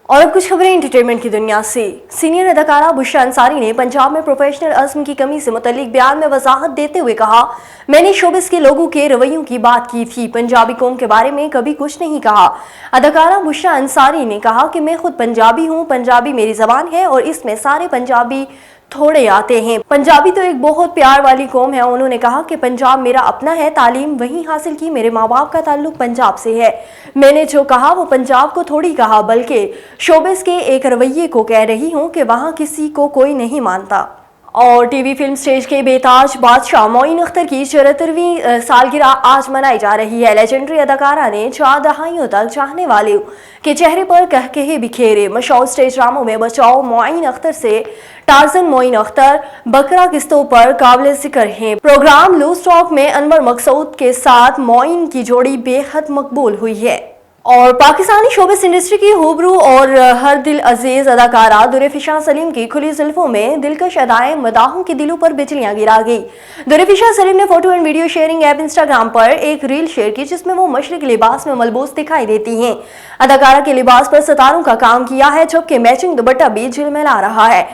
اور اب کچھ خبریں انٹرٹینمنٹ کی دنیا سے۔ سینئر اداکارہ بشریٰ انصاری نے پنجاب میں پروفیشنل عزم کی کمی سے متعلق بیان میں وضاحت دیتے ہوئے کہا، میں نے شوبز کے لوگوں کے رویوں کی بات کی تھی، پنجابی قوم کے بارے میں کبھی کچھ نہیں کہا۔ اداکارہ بشریٰ انصاری نے کہا کہ میں خود پنجابی ہوں، پنجابی میری زبان ہے اور اس میں سارے پنجابی تھوڑے آتے ہیں۔ پنجابی تو ایک بہت پیار والی قوم ہے۔ انہوں نے کہا کہ پنجاب میرا اپنا ہے، تعلیم وہیں حاصل کی، میرے ماں باپ کا تعلق پنجاب سے ہے۔ میں نے جو کہا وہ پنجاب کو تھوڑی کہا، بلکہ شوبز کے ایک رویے کو کہہ رہی ہوں کہ وہاں کسی کو کوئی نہیں مانتا۔ اور ٹی وی فلم سٹیج کے بے تاج بادشاہ معین اختر کی 74ویں سالگرہ آج منائی جا رہی ہے۔ لیجنڈری اداکارہ نے 4 دہائیوں تک چاہنے والوں کے چہرے پر قہقہے بکھیرے۔ مشہور سٹیج ڈراموں میں بچاؤ معین اختر سے ٹارزن معین اختر بکرا قسطوں پر قابل ذکر ہیں۔ پروگرام لوز ٹاک میں انور مقصود کے ساتھ معین کی جوڑی بے حد مقبول ہوئی ہے۔ اور پاکستانی شوبز انڈسٹری کی ہوبرو اور ہر دل عزیز اداکارہ درفشاں سلیم کی کھلی زلفوں میں دلکش ادائیں مداحوں کے دلوں پر بجلیاں گرا گئی۔ درفشاں سلیم نے photo and video sharing app Instagram پر ایک ریل شیئر کی جس میں وہ مشرقی لباس میں ملبوس دکھائی دیتی ہیں۔ اداکارہ کے لباس پر ستاروں کا کام کیا ہے جبکہ میچنگ دوپٹہ بھی جھلملا رہا ہے۔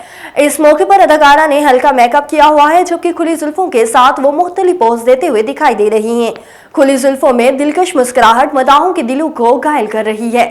اس موقع پر اداکارہ نے ہلکا میک اپ کیا ہوا ہے جبکہ کھلی زلفوں کے ساتھ وہ مختلف پوز دیتے ہوئے دکھائی دے رہی ہیں۔ کھلی زلفوں میں دلکش مسکراہٹ مداحوں کے دلوں کو گھائل کر رہی ہے۔